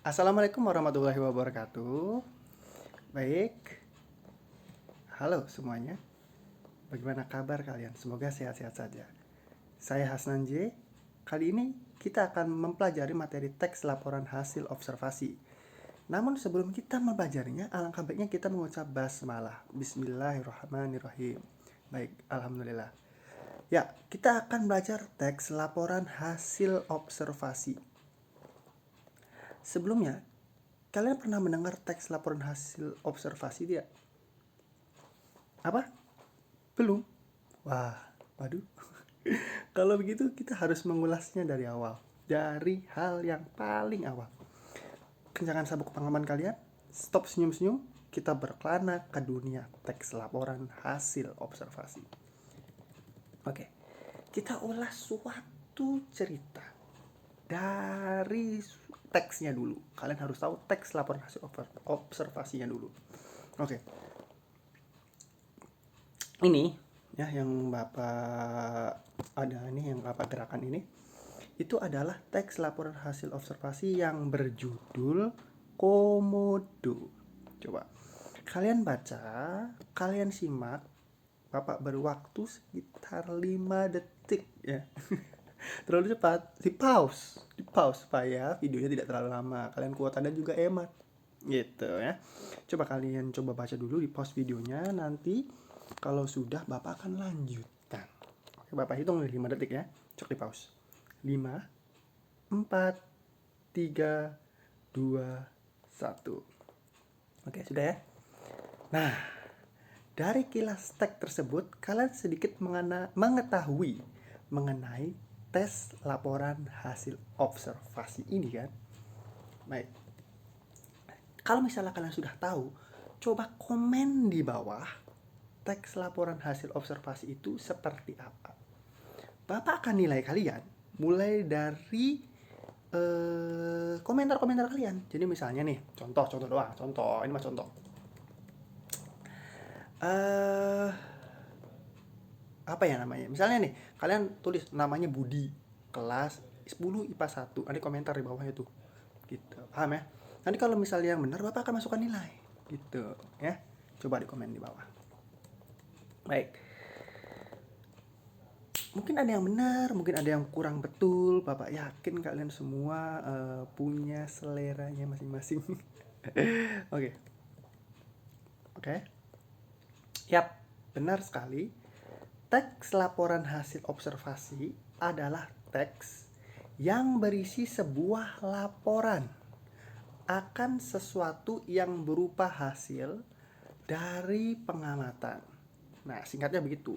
Assalamualaikum warahmatullahi wabarakatuh. Baik, halo semuanya. Bagaimana kabar kalian? Semoga sehat-sehat saja. Saya Hasnan J. Kali ini kita akan mempelajari materi teks laporan hasil observasi. Namun sebelum kita mempelajarinya, alangkah baiknya kita mengucap basmalah. Bismillahirrahmanirrahim. Baik, alhamdulillah. Ya, kita akan belajar teks laporan hasil observasi. Sebelumnya, kalian pernah mendengar teks laporan hasil observasi tidak? Apa? Belum? Wah, waduh. Kalau begitu kita harus mengulasnya dari awal. Dari hal yang paling awal. Kencangkan sabuk pengaman kalian. Stop senyum-senyum. Kita berkelana ke dunia teks laporan hasil observasi. Oke. Kita ulas suatu cerita dari teksnya dulu. Kalian harus tahu teks laporan hasil observasinya dulu. Oke. Ini ya yang Bapak ada ini yang Bapak gerakan ini itu adalah teks laporan hasil observasi yang berjudul Komodo. Coba kalian baca, kalian simak. Bapak berwaktu sekitar 5 detik ya. Terlalu cepat, di pause supaya videonya tidak terlalu lama. Kalian kuota dan juga hemat. Gitu ya. Coba kalian coba baca dulu di pause videonya, nanti kalau sudah Bapak akan lanjutkan. Oke, Bapak hitung 5 detik ya. Cek di pause. 5, 4, 3, 2, 1. Oke, sudah ya. Nah, dari kilas teks tersebut, kalian sedikit mengetahui mengenai tes laporan hasil observasi ini kan. Baik. Kalau misalnya kalian sudah tahu, coba komen di bawah teks laporan hasil observasi itu seperti apa. Bapak akan nilai kalian mulai dari komentar-komentar kalian. Jadi misalnya nih, contoh doang, ini mah contoh. Apa ya namanya? Misalnya nih, kalian tulis namanya Budi, kelas 10 IPA 1. Ada komentar di bawah itu. Gitu. Paham ya? Nanti kalau misalnya yang benar, Bapak akan masukkan nilai. Gitu, ya. Coba di komen di bawah. Baik. Mungkin ada yang benar, mungkin ada yang kurang betul. Bapak yakin kalian semua punya seleranya masing-masing. Oke. Oke. Yap, benar sekali. Teks laporan hasil observasi adalah teks yang berisi sebuah laporan akan sesuatu yang berupa hasil dari pengamatan. Nah, singkatnya begitu.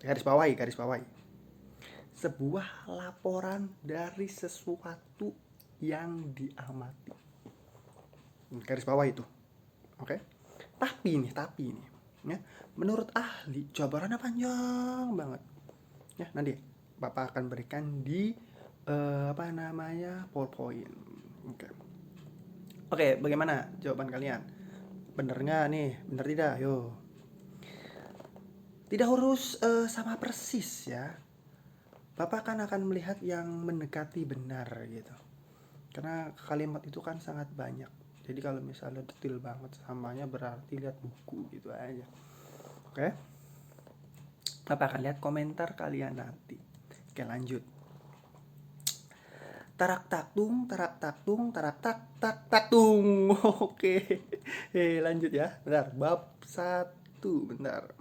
Garis bawahi. Sebuah laporan dari sesuatu yang diamati. Garis bawah itu. Oke. Tapi ini ya, menurut ahli jabarannya panjang banget. Ya, nanti Bapak akan berikan di PowerPoint. Oke, bagaimana jawaban kalian? Bener nggak nih? Bener tidak? Yo. Tidak harus sama persis ya. Bapak kan akan melihat yang mendekati benar gitu. Karena kalimat itu kan sangat banyak. Jadi kalau misalnya detail banget samanya berarti lihat buku gitu aja. Oke. Bapak akan lihat komentar kalian nanti. Oke, lanjut. Tarak tak tung, tarak tak tung. Oke. Lanjut ya. Bentar, bab 1. Bentar.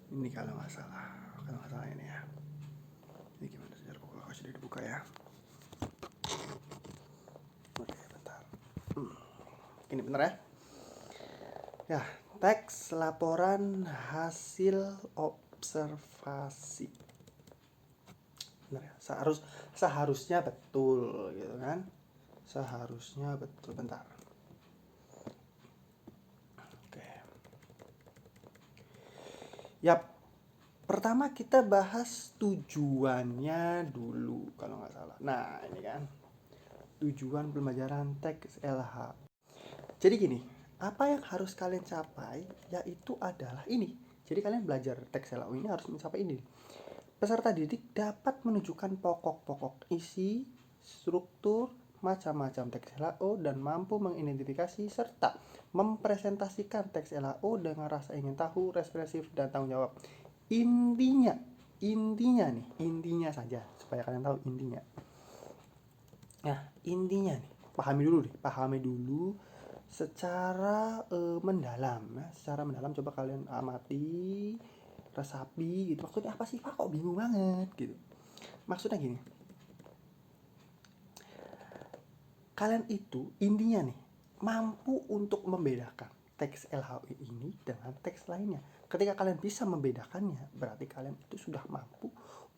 Ini kalau nggak salah ini ya. Ini gimana sejarah buku sudah dibuka ya. Oke, bentar. Ini benar ya. Ya, teks laporan hasil observasi. Benar ya. Seharusnya betul gitu kan. Seharusnya betul. Bentar. Oke. Yap. Pertama kita bahas tujuannya dulu kalau nggak salah. Nah, ini kan. Tujuan pembelajaran teks LH. Jadi gini, apa yang harus kalian capai yaitu adalah ini. Jadi kalian belajar teks LHU ini harus mencapai ini. Peserta didik dapat menunjukkan pokok-pokok isi, struktur, macam-macam teks LHO dan mampu mengidentifikasi serta mempresentasikan teks LHO dengan rasa ingin tahu, ekspresif, dan tanggung jawab. Intinya saja supaya kalian tahu intinya. Nah, intinya nih, pahami dulu secara mendalam ya. Secara mendalam coba kalian amati, resapi gitu. Maksudnya apa sih Pak, kok bingung banget gitu. Maksudnya gini, kalian itu intinya nih mampu untuk membedakan teks LHO ini dengan teks lainnya. Ketika kalian bisa membedakannya, berarti kalian itu sudah mampu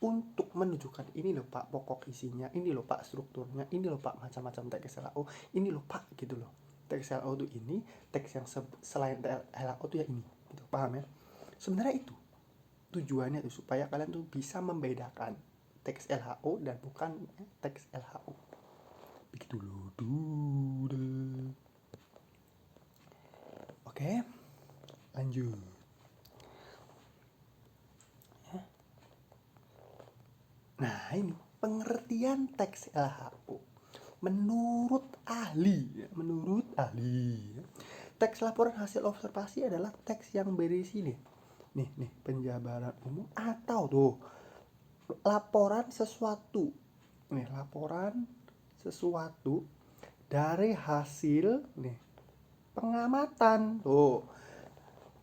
untuk menunjukkan ini loh Pak pokok isinya, ini loh Pak strukturnya, ini loh Pak macam-macam teks LHO, ini loh Pak gitu loh. Teks LHO itu ini, teks yang selain LHO itu ya ini, gitu. Paham ya? Sebenarnya itu tujuannya tuh supaya kalian tuh bisa membedakan teks LHO dan bukan teks LHO. Begitu loh. Oke, lanjut. Nah, ini pengertian teks LHO. Menurut ahli, teks laporan hasil observasi adalah teks yang berisi nih, penjabaran umum atau tuh laporan sesuatu. Nih, laporan sesuatu dari hasil pengamatan. Tuh.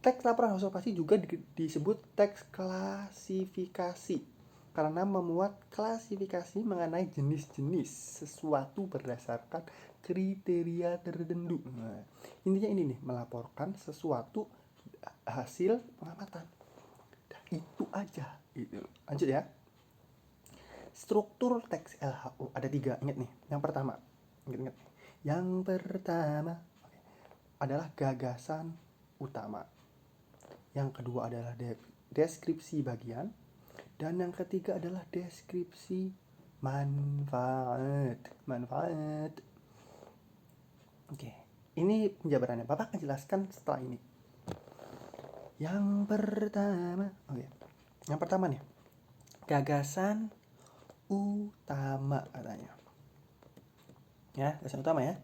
Teks laporan observasi juga disebut teks klasifikasi karena memuat klasifikasi mengenai jenis-jenis sesuatu berdasarkan kriteria tertentu. Nah, intinya ini nih, melaporkan sesuatu hasil pengamatan. Dan itu aja gitu. Lanjut ya. Struktur teks LHO ada 3, ingat nih. Yang pertama adalah gagasan utama. Yang kedua adalah deskripsi bagian. Dan yang ketiga adalah deskripsi manfaat. Oke, ini penjabarannya. Bapak akan jelaskan setelah ini. Yang pertama nih, gagasan utama katanya. Ya, gagasan utama ya.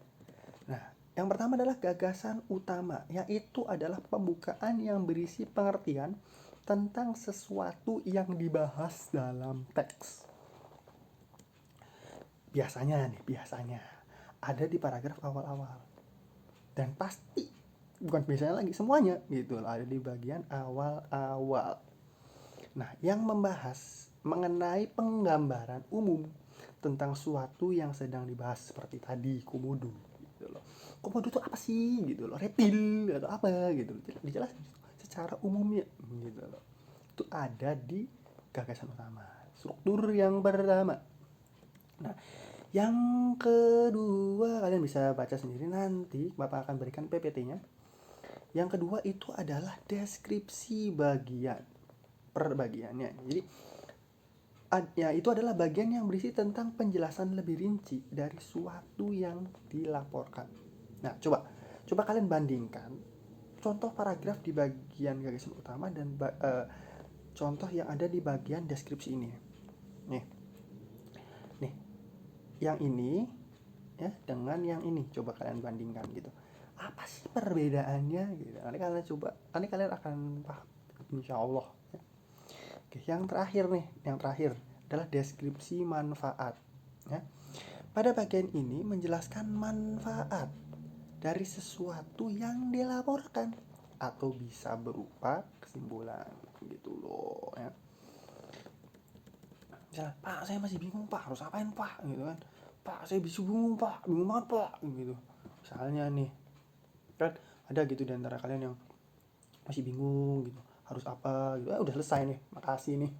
Nah, yang pertama adalah gagasan utama, yaitu adalah pembukaan yang berisi pengertian tentang sesuatu yang dibahas dalam teks. Biasanya ada di paragraf awal-awal. Dan pasti, bukan biasanya lagi, semuanya gitu, ada di bagian awal-awal. Nah, yang membahas mengenai penggambaran umum tentang suatu yang sedang dibahas seperti tadi, komodo gitu loh. Komodo itu apa sih gitu loh, reptil atau apa gitu loh. Dijelasin secara umumnya gitu loh. Itu ada di gagasan utama, struktur yang pertama. Nah, yang kedua kalian bisa baca sendiri, nanti Bapak akan berikan PPT-nya. Yang kedua itu adalah deskripsi bagian per bagiannya. Jadi ya, itu adalah bagian yang berisi tentang penjelasan lebih rinci dari suatu yang dilaporkan. Nah, coba kalian bandingkan contoh paragraf di bagian gagasan utama dan contoh yang ada di bagian deskripsi ini. Nih, yang ini ya dengan yang ini, coba kalian bandingkan gitu. Apa sih perbedaannya gitu? Nanti kalian akan paham, insya Allah. Oke, yang terakhir adalah deskripsi manfaat. Ya. Pada bagian ini menjelaskan manfaat dari sesuatu yang dilaporkan atau bisa berupa kesimpulan gitu loh ya. Misalnya, Pak saya masih bingung Pak, harus apain Pak gitu kan. Pak saya bingung banget Pak gitu. Misalnya nih, kan ada gitu di antara kalian yang masih bingung gitu, harus apa gitu. Udah selesai nih, makasih nih.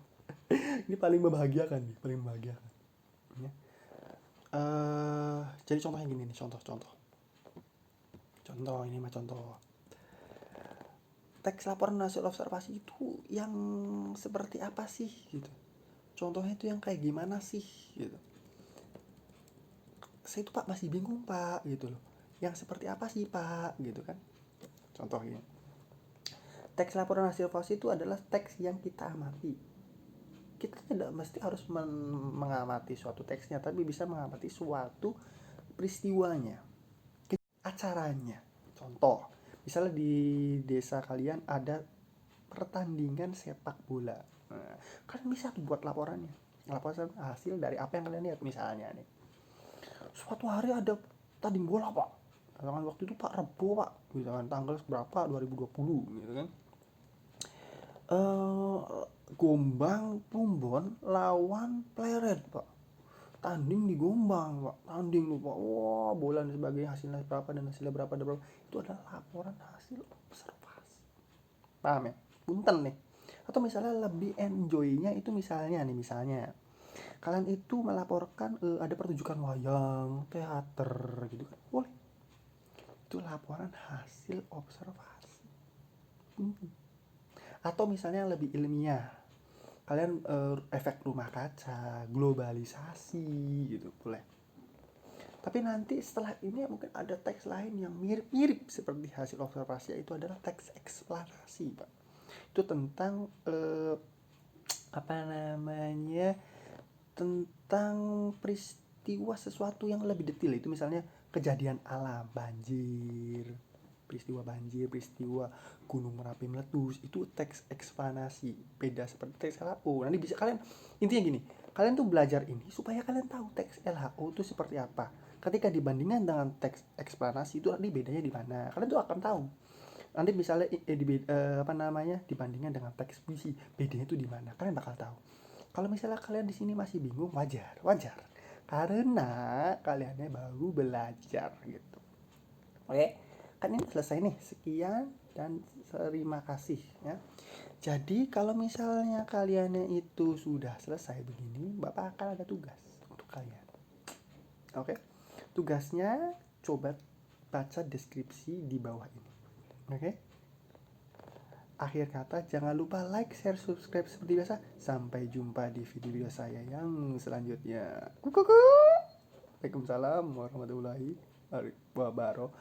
Ini paling membahagiakan ya. Jadi contohnya gini nih, contoh ini mah contoh teks laporan hasil observasi itu yang seperti apa sih gitu. Contohnya itu yang kayak gimana sih gitu. Saya itu Pak masih bingung Pak gitu loh, yang seperti apa sih Pak gitu kan. Contohnya teks laporan hasil observasi itu adalah teks yang kita amati. Kita tidak mesti harus mengamati suatu teksnya, tapi bisa mengamati suatu peristiwanya, acaranya. Contoh, misalnya di desa kalian ada pertandingan sepak bola. Nah, kan bisa tuh buat laporannya. Laporan hasil dari apa yang kalian lihat. Misalnya nih, suatu hari ada tanding bola pak. Misalkan waktu itu Pak Rebo pak, misalkan tanggal berapa 2020 gitu kan. eh Gombang Plumbon lawan Pleret pak, tanding di Gombang pak, tanding lupa wah bola dan sebagainya, hasilnya berapa dan hasilnya berapa dan berapa, itu adalah laporan hasil observasi. Paham ya? Punten nih. Atau misalnya lebih enjoynya itu misalnya kalian itu melaporkan ada pertunjukan wayang teater gitu kan, boleh, itu laporan hasil observasi. Atau misalnya yang lebih ilmiah, kalian efek rumah kaca, globalisasi gitu boleh. Tapi nanti setelah ini mungkin ada teks lain yang mirip-mirip seperti hasil observasi, yaitu adalah teks eksplanasi pak. Itu tentang apa namanya, tentang peristiwa sesuatu yang lebih detail. Itu misalnya kejadian alam, banjir, peristiwa gunung Merapi meletus, itu teks eksplanasi, beda seperti teks LHO. Nanti bisa kalian, intinya gini, kalian tuh belajar ini supaya kalian tahu teks LHO itu seperti apa. Ketika dibandingkan dengan teks eksplanasi itu nanti bedanya di mana, kalian tuh akan tahu. Nanti misalnya apa namanya, dibandingkan dengan teks puisi, bedanya itu di mana, kalian bakal tahu. Kalau misalnya kalian di sini masih bingung, wajar, wajar. Karena kaliannya baru belajar gitu. Oke, kan ini selesai nih. Sekian dan terima kasih ya. Jadi kalau misalnya kaliannya itu sudah selesai begini, Bapak akan ada tugas untuk kalian. Oke, tugasnya coba baca deskripsi di bawah ini. Oke. Akhir kata, jangan lupa like, share, subscribe seperti biasa. Sampai jumpa di video saya yang selanjutnya. Kukuku. Waalaikumsalam warahmatullahi wabarakatuh.